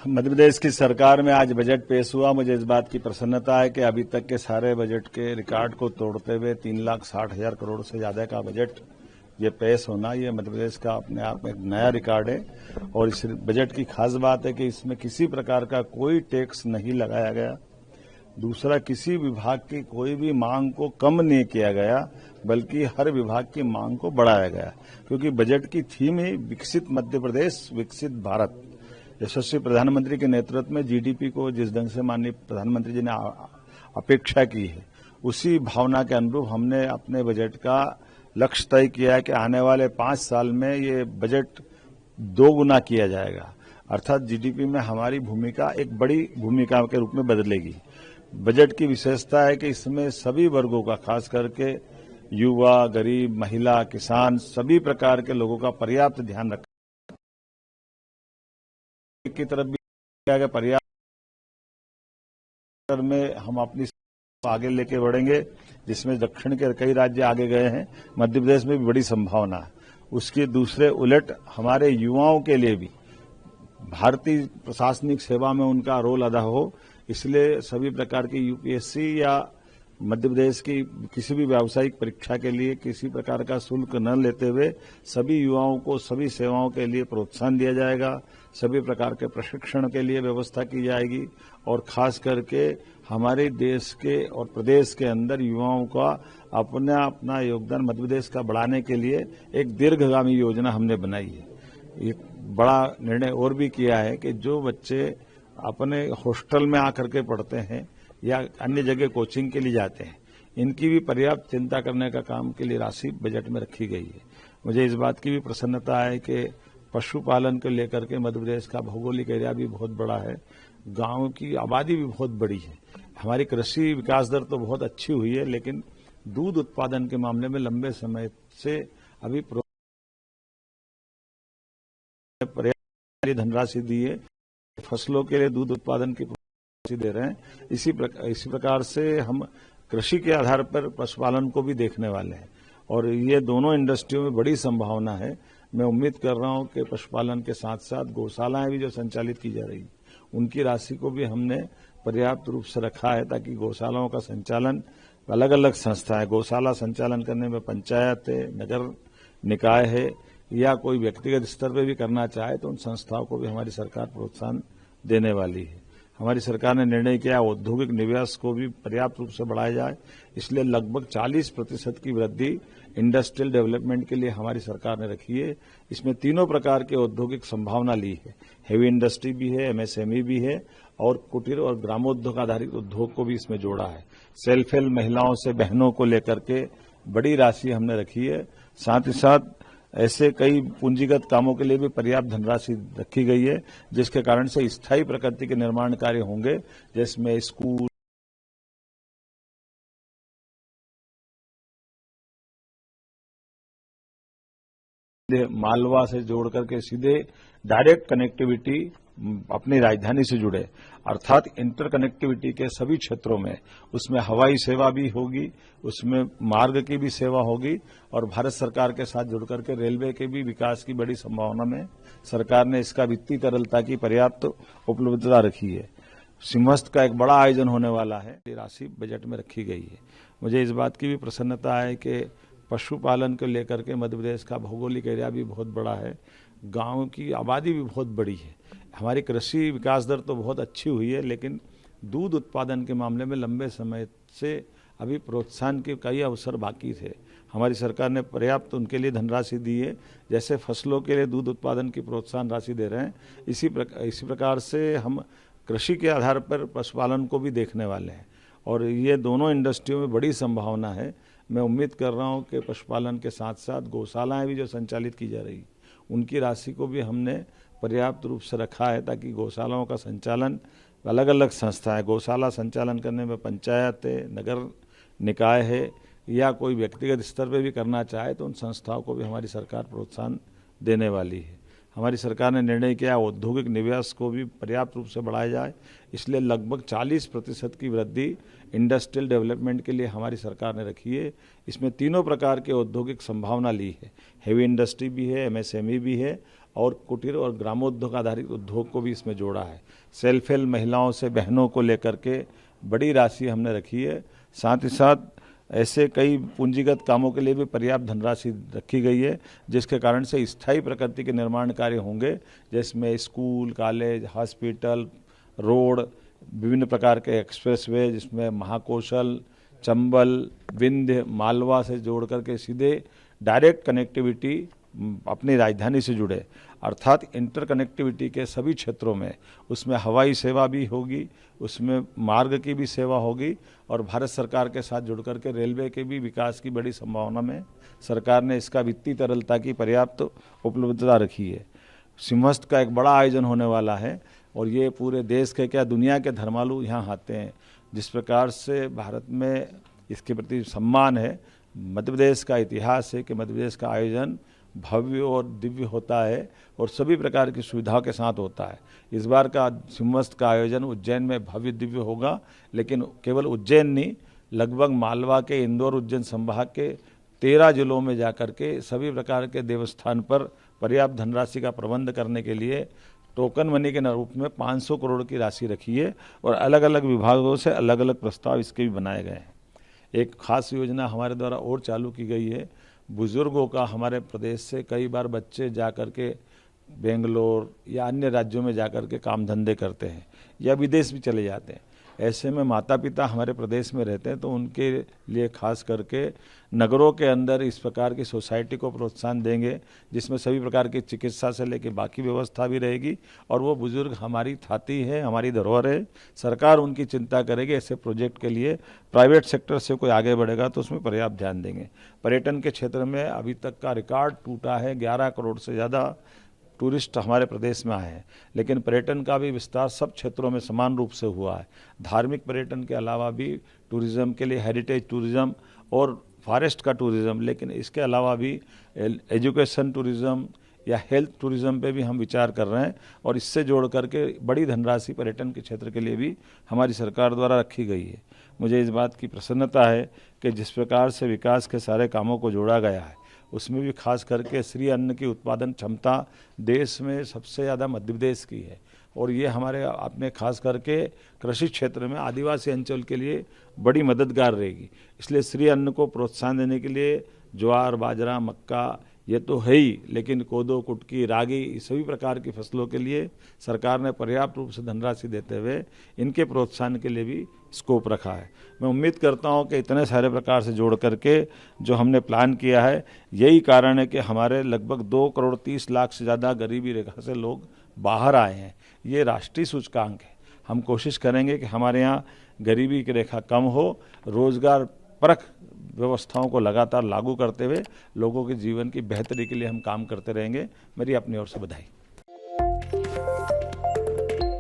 मध्य प्रदेश की सरकार में आज बजट पेश हुआ। मुझे इस बात की प्रसन्नता है कि अभी तक के सारे बजट के रिकॉर्ड को तोड़ते हुए 3,60,000 करोड़ से ज्यादा का बजट ये पेश होना, ये मध्य प्रदेश का अपने आप में एक नया रिकॉर्ड है। और इस बजट की खास बात है कि इसमें किसी प्रकार का कोई टैक्स नहीं लगाया गया। दूसरा, किसी विभाग की कोई भी मांग को कम नहीं किया गया, बल्कि हर विभाग की मांग को बढ़ाया गया, क्योंकि बजट की थीम ही विकसित मध्य प्रदेश विकसित भारत। यशस्वी प्रधानमंत्री के नेतृत्व में जीडीपी को जिस ढंग से माननीय प्रधानमंत्री जी ने अपेक्षा की है, उसी भावना के अनुरूप हमने अपने बजट का लक्ष्य तय किया है कि आने वाले 5 साल में ये बजट 2 गुना किया जाएगा, अर्थात जीडीपी में हमारी भूमिका एक बड़ी भूमिका के रूप में बदलेगी। बजट की विशेषता है कि इसमें सभी वर्गों का, खास करके युवा, गरीब, महिला, किसान, सभी प्रकार के लोगों का पर्याप्त ध्यान रखा की तरफ भी किया गया। पर्याप्त में हम अपनी आगे लेके बढ़ेंगे, जिसमें दक्षिण के कई राज्य आगे गए हैं, मध्य प्रदेश में भी बड़ी संभावना है। उसके दूसरे उलट हमारे युवाओं के लिए भी भारतीय प्रशासनिक सेवा में उनका रोल अदा हो, इसलिए सभी प्रकार की यूपीएससी या मध्य प्रदेश की किसी भी व्यावसायिक परीक्षा के लिए किसी प्रकार का शुल्क न लेते हुए सभी युवाओं को सभी सेवाओं के लिए प्रोत्साहन दिया जाएगा। सभी प्रकार के प्रशिक्षण के लिए व्यवस्था की जाएगी और खास करके हमारे देश के और प्रदेश के अंदर युवाओं का अपना योगदान मध्य प्रदेश का बढ़ाने के लिए एक दीर्घगामी योजना हमने बनाई है। एक बड़ा निर्णय और भी किया है कि जो बच्चे अपने हॉस्टल में आकर के पढ़ते हैं या अन्य जगह कोचिंग के लिए जाते हैं, इनकी भी पर्याप्त चिंता करने का काम के लिए राशि बजट में रखी गई है। मुझे इस बात की भी प्रसन्नता है कि पशुपालन को लेकर के मध्य प्रदेश का भौगोलिक एरिया भी बहुत बड़ा है, गांव की आबादी भी बहुत बड़ी है। हमारी कृषि विकास दर तो बहुत अच्छी हुई है, लेकिन दूध उत्पादन के मामले में लंबे समय से अभी पर्याप्त धनराशि दी है। फसलों के लिए दूध उत्पादन की दे रहे हैं। इसी प्रकार से हम कृषि के आधार पर पशुपालन को भी देखने वाले हैं और ये दोनों इंडस्ट्रियों में बड़ी संभावना है। मैं उम्मीद कर रहा हूं कि पशुपालन के साथ साथ गौशालाएं भी जो संचालित की जा रही, उनकी राशि को भी हमने पर्याप्त रूप से रखा है, ताकि गौशालाओं का संचालन अलग अलग संस्थाएं, गौशाला संचालन करने में पंचायत है, नगर निकाय है या कोई व्यक्तिगत स्तर पर भी करना चाहे तो उन संस्थाओं को भी हमारी सरकार प्रोत्साहन देने वाली है। हमारी सरकार ने निर्णय किया औद्योगिक निवेश को भी पर्याप्त रूप से बढ़ाया जाए, इसलिए लगभग 40% की वृद्धि इंडस्ट्रियल डेवलपमेंट के लिए हमारी सरकार ने रखी है। इसमें तीनों प्रकार के औद्योगिक संभावना ली है, हेवी इंडस्ट्री भी है, एमएसएमई भी है और कुटीर और ग्रामोद्योग आधारित उद्योग को भी इसमें जोड़ा है। सेल्फ हेल्प महिलाओं से बहनों को लेकर के बड़ी राशि हमने रखी है। साथ ही साथ ऐसे कई पूंजीगत कामों के लिए भी पर्याप्त धनराशि रखी गई है, जिसके कारण से स्थायी प्रकृति के निर्माण कार्य होंगे, जिसमें स्कूल, मालवा से जोड़ करके सीधे डायरेक्ट कनेक्टिविटी अपनी राजधानी से जुड़े, अर्थात इंटर कनेक्टिविटी के सभी क्षेत्रों में, उसमें हवाई सेवा भी होगी, उसमें मार्ग की भी सेवा होगी और भारत सरकार के साथ जुड़ करके रेलवे के भी विकास की बड़ी संभावना में सरकार ने इसका वित्तीय तरलता की पर्याप्त उपलब्धता रखी है। सिंहस्थ का एक बड़ा आयोजन होने वाला है, राशि बजट में रखी गई है। मुझे इस बात की भी प्रसन्नता है कि पशुपालन को लेकर के मध्य प्रदेश का भौगोलिक एरिया भी बहुत बड़ा है, गांव की आबादी भी बहुत बड़ी है। हमारी कृषि विकास दर तो बहुत अच्छी हुई है, लेकिन दूध उत्पादन के मामले में लंबे समय से अभी प्रोत्साहन के कई अवसर बाकी थे। हमारी सरकार ने पर्याप्त उनके लिए धनराशि दी है, जैसे फसलों के लिए दूध उत्पादन की प्रोत्साहन राशि दे रहे हैं, इसी प्रकार से हम कृषि के आधार पर पशुपालन को भी देखने वाले हैं और ये दोनों इंडस्ट्रियों में बड़ी संभावना है। मैं उम्मीद कर रहा हूं कि पशुपालन के साथ साथ गौशालाएं भी जो संचालित की जा रही, उनकी राशि को भी हमने पर्याप्त रूप से रखा है, ताकि गौशालाओं का संचालन अलग अलग संस्थाएं, गौशाला संचालन करने में पंचायत है, नगर निकाय है या कोई व्यक्तिगत स्तर पर भी करना चाहे तो उन संस्थाओं को भी हमारी सरकार प्रोत्साहन देने वाली है। हमारी सरकार ने निर्णय किया औद्योगिक निवेश को भी पर्याप्त रूप से बढ़ाया जाए, इसलिए लगभग 40% की वृद्धि इंडस्ट्रियल डेवलपमेंट के लिए हमारी सरकार ने रखी है। इसमें तीनों प्रकार के औद्योगिक संभावना ली है, हेवी इंडस्ट्री भी है, एमएसएमई भी है और कुटीर और ग्रामोद्योग आधारित उद्योग को भी इसमें जोड़ा है। सेल्फ हेल्प महिलाओं से बहनों को लेकर के बड़ी राशि हमने रखी है। साथ ही साथ ऐसे कई पूंजीगत कामों के लिए भी पर्याप्त धनराशि रखी गई है, जिसके कारण से स्थायी प्रकृति के निर्माण कार्य होंगे, जिसमें स्कूल, कॉलेज, हॉस्पिटल, रोड, विभिन्न प्रकार के एक्सप्रेसवे, जिसमें महाकौशल, चंबल, विंध्य, मालवा से जोड़ करके सीधे डायरेक्ट कनेक्टिविटी अपनी राजधानी से जुड़े, अर्थात इंटर कनेक्टिविटी के सभी क्षेत्रों में उसमें हवाई सेवा भी होगी, उसमें मार्ग की भी सेवा होगी और भारत सरकार के साथ जुड़ करके रेलवे के भी विकास की बड़ी संभावना में सरकार ने इसका वित्तीय तरलता की पर्याप्त उपलब्धता रखी है। सिंहस्थ का एक बड़ा आयोजन होने वाला है और ये पूरे देश के क्या दुनिया के धर्मालु यहाँ आते हैं। जिस प्रकार से भारत में इसके प्रति सम्मान है, मध्य प्रदेश का इतिहास है कि मध्य प्रदेश का आयोजन भव्य और दिव्य होता है और सभी प्रकार की सुविधाओं के साथ होता है। इस बार का सिंहस्थ का आयोजन उज्जैन में भव्य दिव्य होगा, लेकिन केवल उज्जैन नहीं, लगभग मालवा के इंदौर उज्जैन संभाग के 13 जिलों में जाकर के सभी प्रकार के देवस्थान पर पर्याप्त धनराशि का प्रबंध करने के लिए टोकन मनी के रूप में 500 करोड़ की राशि रखी है और अलग अलग विभागों से अलग अलग प्रस्ताव इसके भी बनाए गए हैं। एक खास योजना हमारे द्वारा और चालू की गई है। बुजुर्गों का हमारे प्रदेश से कई बार बच्चे जा कर के बेंगलोर या अन्य राज्यों में जा कर के काम धंधे करते हैं या विदेश भी चले जाते हैं। ऐसे में माता पिता हमारे प्रदेश में रहते हैं तो उनके लिए खास करके नगरों के अंदर इस प्रकार की सोसाइटी को प्रोत्साहन देंगे, जिसमें सभी प्रकार की चिकित्सा से लेकर बाकी व्यवस्था भी रहेगी और वो बुजुर्ग हमारी थाती है, हमारी धरोहर है। सरकार उनकी चिंता करेगी। ऐसे प्रोजेक्ट के लिए प्राइवेट सेक्टर से कोई आगे बढ़ेगा तो उसमें पर्याप्त ध्यान देंगे। पर्यटन के क्षेत्र में अभी तक का रिकॉर्ड टूटा है, 11 करोड़ से ज़्यादा टूरिस्ट हमारे प्रदेश में आए हैं, लेकिन पर्यटन का भी विस्तार सब क्षेत्रों में समान रूप से हुआ है। धार्मिक पर्यटन के अलावा भी टूरिज्म के लिए हेरिटेज टूरिज्म और फॉरेस्ट का टूरिज्म, लेकिन इसके अलावा भी एजुकेशन टूरिज्म या हेल्थ टूरिज्म पे भी हम विचार कर रहे हैं और इससे जोड़ करके बड़ी धनराशि पर्यटन के क्षेत्र के लिए भी हमारी सरकार द्वारा रखी गई है। मुझे इस बात की प्रसन्नता है कि जिस प्रकार से विकास के सारे कामों को जोड़ा गया है, उसमें भी खास करके श्री अन्न की उत्पादन क्षमता देश में सबसे ज़्यादा मध्य प्रदेश की है और ये हमारे अपने खास करके कृषि क्षेत्र में आदिवासी अंचल के लिए बड़ी मददगार रहेगी। इसलिए श्री अन्न को प्रोत्साहन देने के लिए ज्वार, बाजरा, मक्का ये तो है ही, लेकिन कोदो, कुटकी, रागी सभी प्रकार की फसलों के लिए सरकार ने पर्याप्त रूप से धनराशि देते हुए इनके प्रोत्साहन के लिए भी स्कोप रखा है। मैं उम्मीद करता हूं कि इतने सारे प्रकार से जोड़ करके जो हमने प्लान किया है, यही कारण है कि हमारे लगभग 2 करोड़ 30 लाख से ज़्यादा गरीबी रेखा से लोग बाहर आए हैं। ये राष्ट्रीय सूचकांक है। हम कोशिश करेंगे कि हमारे यहाँ गरीबी की रेखा कम हो, रोजगार परख व्यवस्थाओं को लगातार लागू करते हुए लोगों के जीवन की बेहतरी के लिए हम काम करते रहेंगे। मेरी अपनी ओर से बधाई।